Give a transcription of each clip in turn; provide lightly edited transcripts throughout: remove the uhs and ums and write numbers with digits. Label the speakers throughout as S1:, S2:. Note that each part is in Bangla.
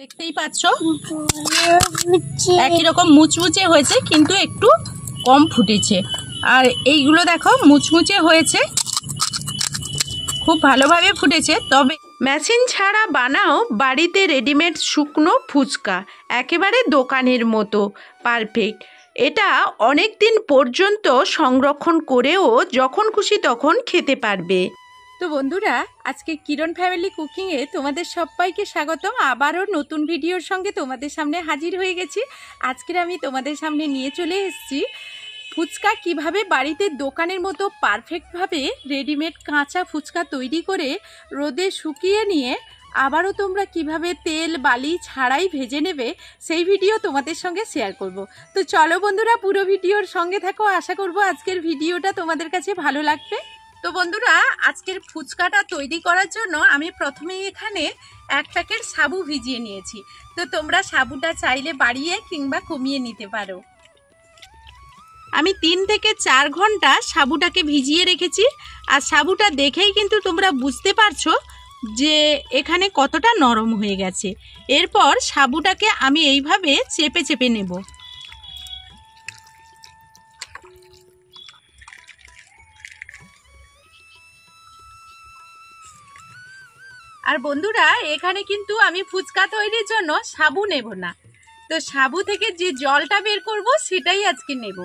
S1: দেখতেই পাচ্ছ একই রকম মুচমুচে হয়েছে, কিন্তু একটু কম ফুটেছে। আর এইগুলো দেখো মুচমুচে হয়েছে, খুব ভালোভাবে ফুটেছে। তবে মেশিন ছাড়া বানাও বাড়িতে রেডিমেড শুকনো ফুচকা, একেবারে দোকানের মতো পারফেক্ট। এটা অনেক দিন পর্যন্ত সংরক্ষণ করেও যখন খুশি তখন খেতে পারবে। তো বন্ধুরা, আজকে কিরণ ফ্যামিলি কুকিংয়ে তোমাদের সবাইকে স্বাগতম। আবারও নতুন ভিডিওর সঙ্গে তোমাদের সামনে হাজির হয়ে গেছি। আজকের আমি তোমাদের সামনে নিয়ে চলে এসেছি ফুচকা কিভাবে বাড়িতে দোকানের মতো পারফেক্টভাবে রেডিমেড কাঁচা ফুচকা তৈরি করে রোদে শুকিয়ে নিয়ে আবারও তোমরা কিভাবে তেল বালি ছাড়াই ভেজে নেবে, সেই ভিডিও তোমাদের সঙ্গে শেয়ার করব। তো চলো বন্ধুরা, পুরো ভিডিওর সঙ্গে থাকো। আশা করব আজকের ভিডিওটা তোমাদের কাছে ভালো লাগবে। তো বন্ধুরা, আজকের ফুচকাটা তৈরি করার জন্য আমি প্রথমেই এখানে 1 প্যাকেট সাবু ভিজিয়ে নিয়েছি। তো তোমরা সাবুটা চাইলে বাড়িয়ে কিংবা কমিয়ে নিতে পারো। আমি 3 থেকে 4 ঘন্টা সাবুটাকে ভিজিয়ে রেখেছি। আর সাবুটা দেখেই কিন্তু তোমরা বুঝতে পারছো যে এখানে কতটা নরম হয়ে গেছে। এরপর সাবুটাকে আমি এইভাবে চেপে চেপে নেব। আর বন্ধুরা, এখানে কিন্তু আমি ফুচকা তৈরির জন্য সাবু নেব না, তো সাবু থেকে যে জলটা বের করব সেটাই আজকে নেব।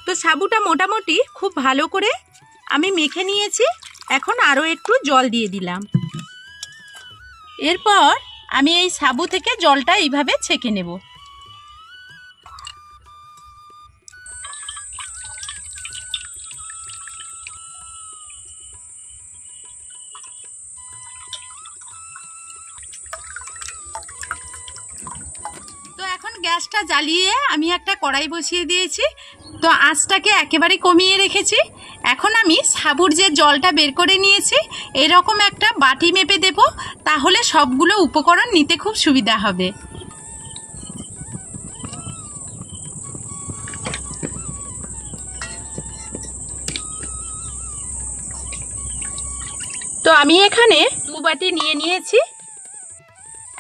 S1: তো সাবুটা মোটামুটি খুব ভালো করে আমি মেখে নিয়েছি। এখন আরও একটু জল দিয়ে দিলাম। এরপর আমি এই সাবু থেকে জলটা এইভাবে ছেঁকে নেব। তো এখন গ্যাসটা জ্বালিয়ে আমি একটা কড়াই বসিয়ে দিয়েছি। তো আঁচটাকে একেবারে কমিয়ে রেখেছি। এখন আমি সাবুর যে জলটা বের করে নিয়েছি এরকম একটা বাটি মেপে দেব, তাহলে সবগুলো উপকরণ নিতে খুব সুবিধা হবে। তো আমি এখানে 2 বাটি নিয়ে নিয়েছি।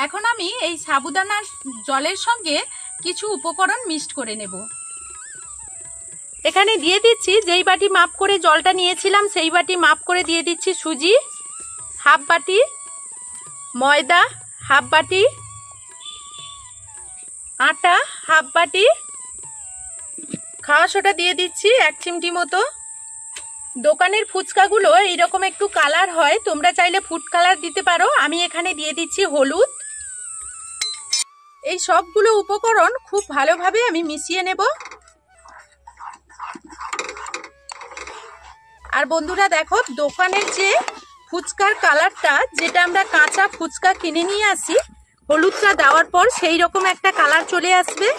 S1: এখন আমি এই সাবুদানার জলের সঙ্গে কিছু উপকরণ মিক্সড করে নেব। এখানে দিয়ে দিচ্ছি, যেই বাটি মাপ করে জলটা নিয়েছিলাম সেই বাটি মাপ করে দিয়ে দিচ্ছি সুজি হাফ বাটি, ময়দা হাফ বাটি, আটা হাফ বাটি, খাওয়া সোডা দিয়ে দিচ্ছি 1 চিমটি মতো। দোকানের ফুচকাগুলো এইরকম একটু কালার হয়, তোমরা চাইলে ফুড কালার দিতে পারো। আমি এখানে দিয়ে দিচ্ছি হলুদ। এই সবগুলো উপকরণ খুব ভালোভাবে আমি মিশিয়ে নেব। আর বন্ধুরা দেখো, দোকানের যে ফুচকার কালারটা, যেটা আমরা কাঁচা ফুচকা কিনে নিয়ে আসি, হলুদটা দেওয়ার পর সেই রকম একটা কালার চলে আসবে।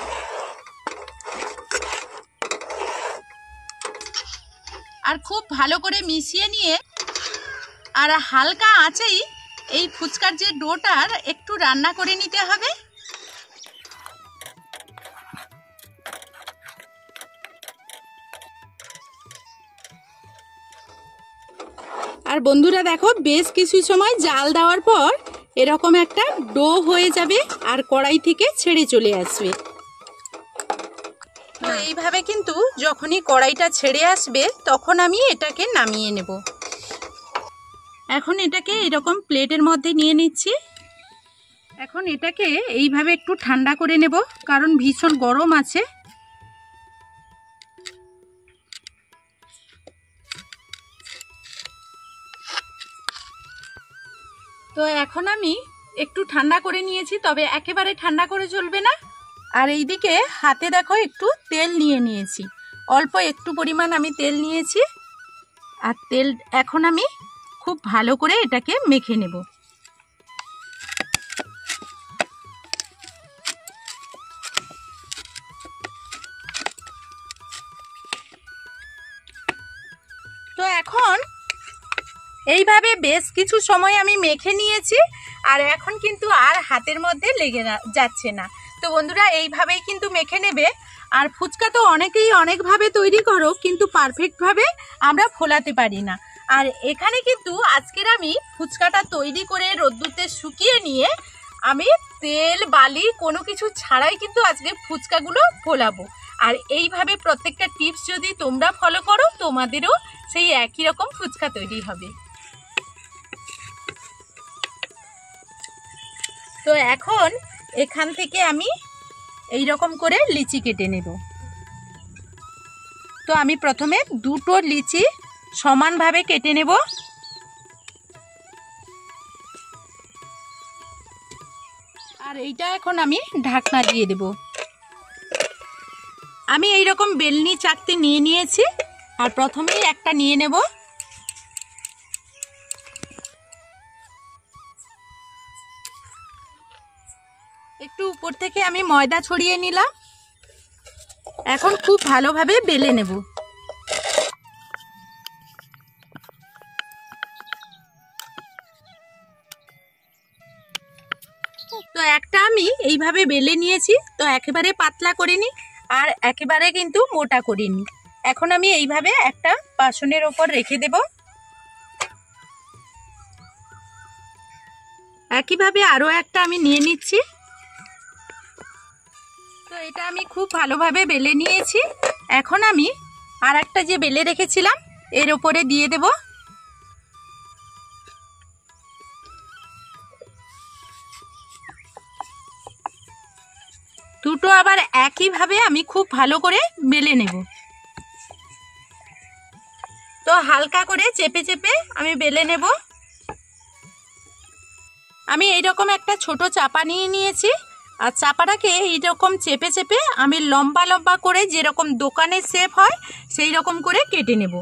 S1: আর খুব ভালো করে মিশিয়ে নিয়ে আর হালকা আঁচেই এই ফুচকার যে ডোটার একটু রান্না করে নিতে হবে। আর বন্ধুরা দেখো, বেশ কিছু সময় জাল দেওয়ার পর এরকম একটা ডো হয়ে যাবে আর কড়াই থেকে ছেড়ে চলে আসবে। তো এইভাবে কিন্তু যখনই কড়াইটা ছেড়ে আসবে তখন আমি এটাকে নামিয়ে নেব। এখন এটাকে এরকম প্লেটের মধ্যে নিয়ে নিচ্ছি। এখন এটাকে এইভাবে একটু ঠান্ডা করে নেব, কারণ ভীষণ গরম আছে। তো এখন আমি একটু ঠান্ডা করে নিয়েছি, তবে একেবারে ঠান্ডা করে চলবে না। আর এইদিকে হাতে দেখো একটু তেল নিয়ে নিয়েছি, অল্প একটু পরিমাণ আমি তেল নিয়েছি। আর তেল এখন আমি খুব ভালো করে এটাকে মেখে নেব। তো এখন এইভাবে বেশ কিছু সময় আমি মেখে নিয়েছি, আর এখন কিন্তু আর হাতের মধ্যে লেগে যাচ্ছে না। তো বন্ধুরা, এইভাবেই কিন্তু মেখে নেবে। আর ফুচকা তো অনেকেই অনেকভাবে তৈরি করো, কিন্তু পারফেক্টভাবে আমরা ফোলাতে পারি না। আর এখানে কিন্তু আজকের আমি ফুচকাটা তৈরি করে রোদ্দুরতে শুকিয়ে নিয়ে আমি তেল বালি কোনো কিছু ছাড়াই কিন্তু আজকে ফুচকাগুলো ফোলাবো। আর এইভাবে প্রত্যেকটা টিপস যদি তোমরা ফলো করো তোমাদেরও সেই একই রকম ফুচকা তৈরি হবে। তো এখন এখান থেকে আমি এই রকম করে লিচি কেটে নেব। তো আমি প্রথমে দুটো লিচি সমানভাবে কেটে নেব। আর এইটা এখন আমি ঢাকনা দিয়ে দেব। আমি এই রকম বেলনি চাকতি নিয়ে নিয়েছি আর প্রথমেই একটা নিয়ে নেব। একটু উপর থেকে আমি ময়দা ছড়িয়ে নিলাম। এখন খুব ভালোভাবে বেলে নেব। তো একটা আমি এইভাবে বেলে নিয়েছি। তো একেবারে পাতলা করিনি আর একেবারে কিন্তু মোটা করিনি। এখন আমি এইভাবে একটা বাসনের ওপর রেখে দেব। একইভাবে আরো একটা আমি নিয়ে নিচ্ছি। তো এটা আমি খুব ভালোভাবে বেলে নিয়েছি। এখন আমি আর একটা যে বেলে রেখেছিলাম এর উপরে দিয়ে দেব। দুটো আবার একইভাবে আমি খুব ভালো করে বেলে নেব। তো হালকা করে চেপে চেপে আমি বেলে নেব। আমি এইরকম একটা ছোট চাপা নিয়ে নিয়েছি আর চাপাটাকে এইরকম চেপে চেপে আমি লম্বা লম্বা করে যেরকম দোকানের শেপ হয় সেই রকম করে কেটে নেব।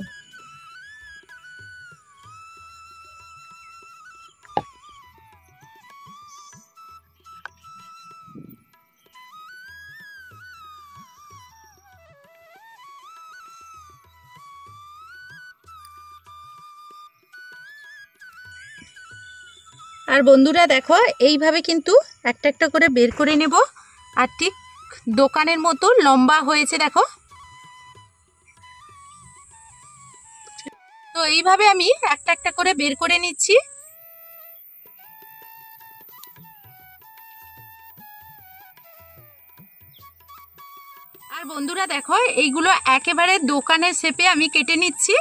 S1: আর বন্ধুরা দেখো এইভাবে কিন্তু একটা একটা করে বের করে নেব। আর ঠিক দোকানের মতো লম্বা হয়েছে দেখো। তো এইভাবে আমি একটা একটা করে বের করে নিচ্ছি। আর বন্ধুরা দেখো এইগুলো একেবারে দোকানের শেপে আমি কেটে নিচ্ছি।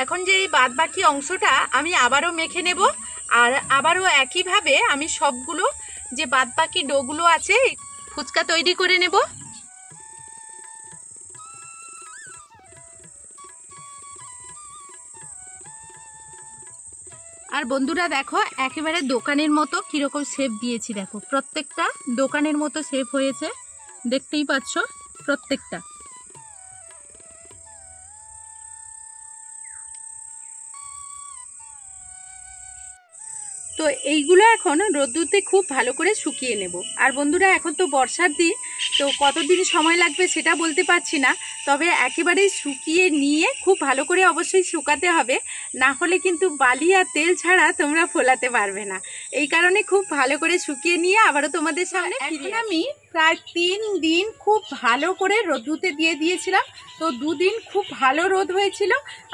S1: এখন যে এই বাদ বাকি অংশটা আমি আবারও মেখে নেব। আর আবারও একইভাবে আমি সবগুলো যে বাদ বাকি ডোগুলো আছে ফুচকা তৈরি করে নেব। আর বন্ধুরা দেখো একেবারে দোকানের মতো কিরকম শেপ দিয়েছি দেখো। প্রত্যেকটা দোকানের মতো শেপ হয়েছে, দেখতেই পাচ্ছ প্রত্যেকটা। তো এইগুলো এখন রোদ্দুরতে খুব ভালো করে শুকিয়ে নেব। আর বন্ধুরা এখন তো বর্ষার দিন, তো কতদিন সময় লাগবে সেটা বলতে পারছি না। তবে একেবারেই শুকিয়ে নিয়ে খুব ভালো করে অবশ্যই শুকাতে হবে, না হলে কিন্তু বালি আর তেল ছাড়া তোমরা ফোলাতে পারবে না। এই কারণে খুব ভালো করে শুকিয়ে নিয়ে আবারও তোমাদের সামনে ফিরে আমি প্রায় 3 দিন খুব ভালো করে রোদ্দুরতে দিয়ে দিয়েছিলাম। তো 2 দিন খুব ভালো রোদ হয়েছিল।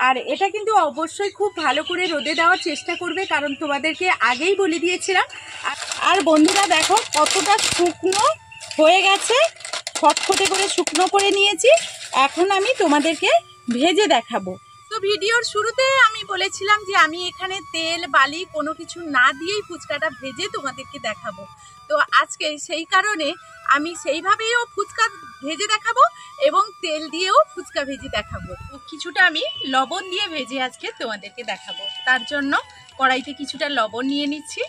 S1: আর এটা কিন্তু অবশ্যই খুব ভালো করে রোদে দেওয়ার চেষ্টা করবে, কারণ তোমাদেরকে আগেই বলে দিয়েছিলাম। আর বন্ধুরা দেখো কতটা শুকনো হয়ে গেছে, ফটফটে করে শুকনো করে নিয়েছি। এখন আমি তোমাদেরকে ভেজে দেখাবো। তো ভিডিওর শুরুতে আমি বলেছিলাম যে আমি এখানে তেল বালি কোনো কিছু না দিয়েই ফুচকাটা ভেজে তোমাদেরকে দেখাবো। তো আজকে সেই কারণে আমি সেইভাবেও ফুচকা ভেজে দেখাবো এবং তেল দিয়েও ফুচকা ভেজে দেখাবো। তো কিছুটা আমি লবণ দিয়ে ভেজে আজকে তোমাদেরকে দেখাবো। তার জন্য কড়াইতে কিছুটা লবণ নিয়ে নিচ্ছি।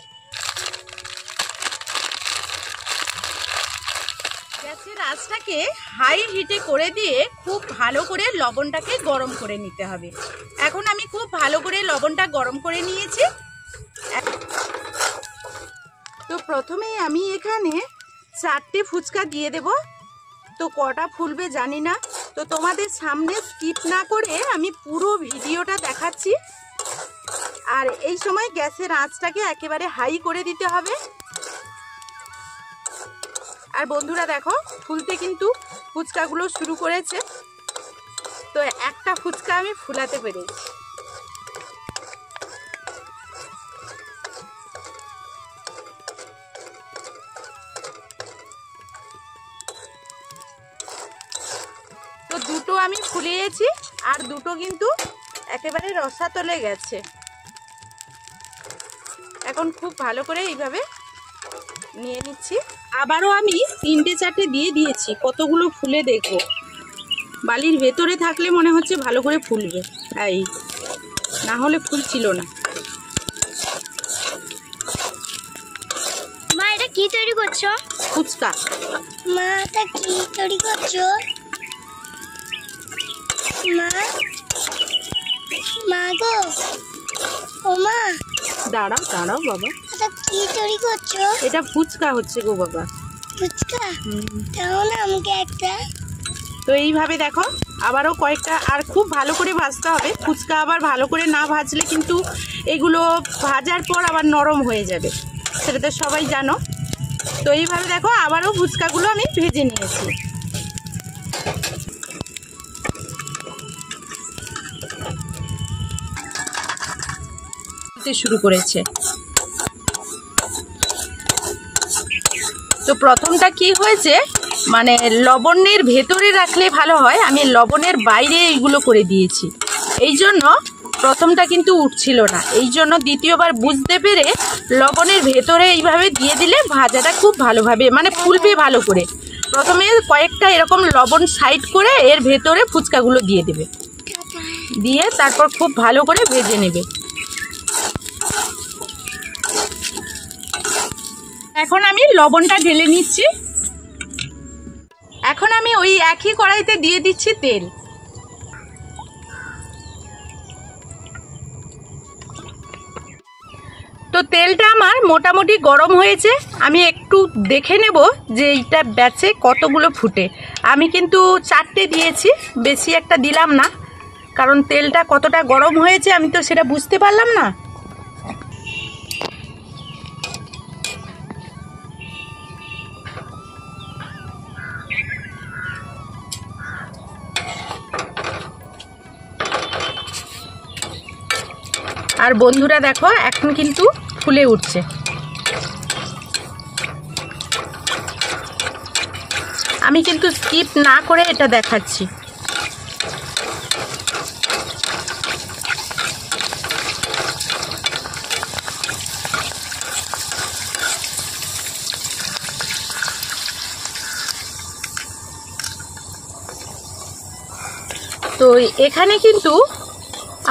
S1: গ্যাসের আঁচটাকে হাই হিটে করে দিয়ে খুব ভালো করে লবণটাকে গরম করে নিতে হবে। এখন আমি খুব ভালো করে লবণটা গরম করে নিয়েছি। তো প্রথমেই আমি এখানে 4টে ফুচকা দিয়ে দেব। তো কটা ফুলবে জানি না, তো তোমাদের সামনে স্কিপ না করে আমি পুরো ভিডিওটা দেখাচ্ছি। আর এই সময় গ্যাসের আঁচটাকে একেবারে হাই করে দিতে হবে। আর বন্ধুরা দেখো ফুলতে কিন্তু ফুচকাগুলো শুরু করেছে। তো একটা ফুচকা আমি ফুলাতে পেরেছি। তো দুটো আমি ফুলিয়েছি আর দুটো কিন্তু একেবারে রসাতলে গেছে। এখন খুব ভালো করে এইভাবে নিয়ে নিচ্ছি। আবারও আমি 3-4টে দিয়ে দিয়েছি, কতগুলো ফুলে দেখবো। বালির ভেতরে থাকলে মনে হচ্ছে ভালো করে ফুলবে, এই না হলে ফুলছিল না।
S2: মা এটা কি তৈরি করছো?
S1: ফুচকা।
S2: মা এটা কি তৈরি করছো? মা মা গো, ও মা
S1: দাঁড়াও দাঁড়াও বাবা,
S2: এটা কি তৈরি করছো?
S1: এটা ফুচকা হচ্ছে গো বাবা।
S2: ফুচকা? তাহলে আমাকে একটা।
S1: তো এইভাবে দেখো আবারও কয়েকটা, আর খুব ভালো করে ভাজতে হবে। ফুচকা আবার ভালো করে না ভাজলে কিন্তু এগুলো ভাজার পর আবার নরম হয়ে যাবে, সেটা তো সবাই জানো। তো এইভাবে দেখো আবারও ফুচকাগুলো আমি ভেজে নিয়েছি। শুরু করেছে। তো প্রথমটা কি হয়েছে, মানে লবণের ভেতরে রাখলে ভালো হয়, আমি লবণের বাইরে এইগুলো করে দিয়েছি, এই জন্য প্রথমটা কিন্তু উঠছিল না। এই জন্য দ্বিতীয়বার বুঝতে পেরে লবণের ভেতরে এইভাবে দিয়ে দিলে ভাজাটা খুব ভালোভাবে মানে ফুলবে ভালো করে। প্রথমে কয়েকটা এরকম লবণ সাইড করে এর ভেতরে ফুচকাগুলো দিয়ে দেবে, দিয়ে তারপর খুব ভালো করে ভেজে নেবে। এখন আমি লবণটা ঢেলে নিচ্ছি। এখন আমি ওই একই কড়াইতে দিয়ে দিচ্ছি তেল। তো তেলটা আমার মোটামুটি গরম হয়েছে। আমি একটু দেখে নেব যে এইটা ব্যাচে কতগুলো ফুটে। আমি কিন্তু 4টে দিয়েছি, বেশি একটা দিলাম না, কারণ তেলটা কতটা গরম হয়েছে আমি তো সেটা বুঝতে পারলাম না। আর বন্ধুরা দেখো এখন কিন্তু ফুলে উঠছে। আমি কিন্তু স্কিপ না করে এটা দেখাচ্ছি। তো এখানে কিন্তু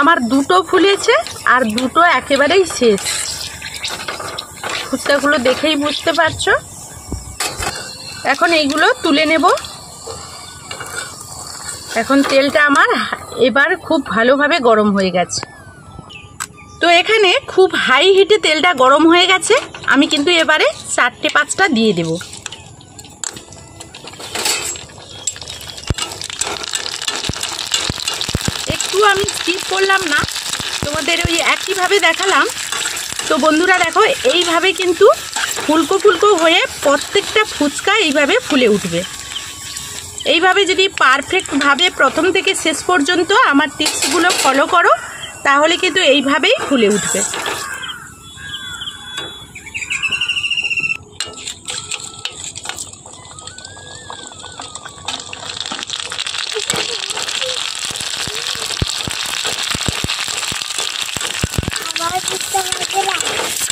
S1: আমার দুটো ফুলেছে আর দুটো একেবারেই শেষ। ফুচকাগুলো দেখেই বুঝতে পারছো। এখন এইগুলো তুলে নেব। এখন তেলটা আমার এবার খুব ভালোভাবে গরম হয়ে গেছে। তো এখানে খুব হাই হিটে তেলটা গরম হয়ে গেছে। আমি কিন্তু এবারে 4-5টা দিয়ে দেব। একটু আমি স্কিপ করলাম না, তোমাদের ওই একইভাবে দেখালাম। তো বন্ধুরা দেখো এইভাবে কিন্তু ফুলকো ফুলকো হয়ে প্রত্যেকটা ফুচকা এইভাবে ফুলে উঠবে। এইভাবে যদি পারফেক্টভাবে প্রথম থেকে শেষ পর্যন্ত আমার টিপসগুলো ফলো করো তাহলে কিন্তু এইভাবেই ফুলে উঠবে।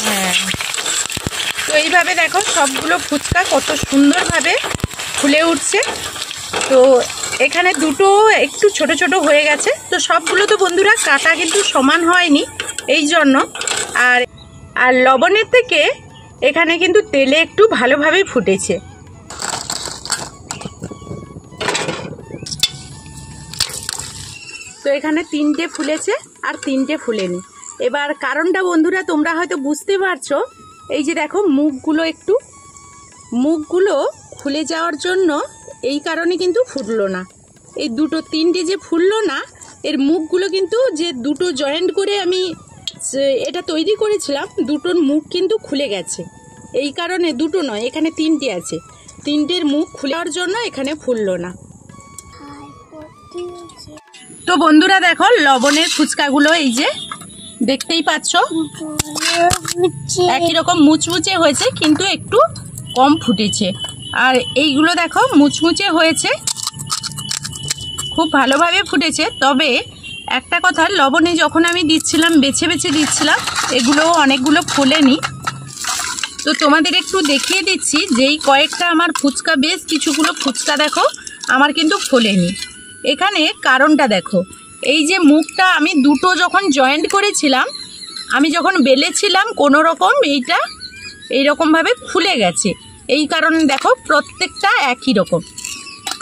S1: হ্যাঁ, তো এইভাবে দেখো সবগুলো ফুচকা কত সুন্দরভাবে ফুলে উঠছে। তো এখানে দুটো একটু ছোট ছোট হয়ে গেছে। তো সবগুলো তো বন্ধুরা কাটা কিন্তু সমান হয়নি, এই জন্য। আর লবণের থেকে এখানে কিন্তু তেলে একটু ভালোভাবে ফুটেছে। তো এখানে 3টে ফুলেছে আর 3টে ফুলেনি। এবার কারণটা বন্ধুরা তোমরা হয়তো বুঝতে পারছো। এই যে দেখো মুখগুলো খুলে যাওয়ার জন্য এই কারণে কিন্তু ফুটলো না। এই 3টে যে ফুললো না, এর মুখগুলো কিন্তু যে দুটো জয়েন্ট করে আমি এটা তৈরি করেছিলাম, দুটোর মুখ কিন্তু খুলে গেছে। এই কারণে দুটো নয়, এখানে 3টে আছে, 3টের মুখ খুলে যাওয়ার জন্য এখানে ফুললো না। তো বন্ধুরা দেখো লবণের ফুচকাগুলো এই যে দেখতেই পাচ্ছ একই রকম মুচমুচে হয়েছে, কিন্তু একটু কম ফুটেছে। আর এইগুলো দেখো মুচমুচে হয়েছে, খুব ভালোভাবে ফুটেছে। তবে একটা কথা, লবণে যখন আমি দিচ্ছিলাম বেছে বেছে দিচ্ছিলাম, এগুলো অনেকগুলো ফোলেনি। তো তোমাদের একটু দেখিয়ে দিচ্ছি, যেই কয়েকটা আমার ফুচকা, বেশ কিছুগুলো ফুচকা দেখো আমার কিন্তু ফোলেনি। এখানে কারণটা দেখো, এই যে মুখটা আমি দুটো যখন জয়েন্ট করেছিলাম, আমি যখন বেলেছিলাম কোনো রকম এইটা এইরকমভাবে খুলে গেছে। এই কারণে দেখো প্রত্যেকটা একই রকম,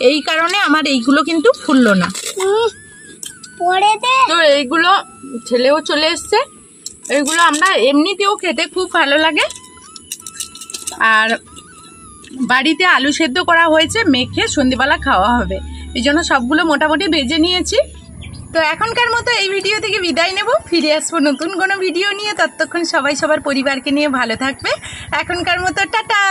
S1: এই কারণে আমার এইগুলো কিন্তু ফুললো না।
S2: পরে দে।
S1: তো এইগুলো ছেলেও চলে এসছে, এইগুলো আমরা এমনিতেও খেতে খুব ভালো লাগে। আর বাড়িতে আলু সেদ্ধ করা হয়েছে, মেখে সন্ধ্যেবেলা খাওয়া হবে, এই জন্য সবগুলো মোটামুটি ভেজে নিয়েছি। তো এখনকার মতো এই ভিডিও থেকে বিদায় নেব, ফিরে আসবো নতুন কোনো ভিডিও নিয়ে। ততক্ষণ সবাই সবার পরিবারকে নিয়ে ভালো থাকবে। এখনকার মতো টাটা।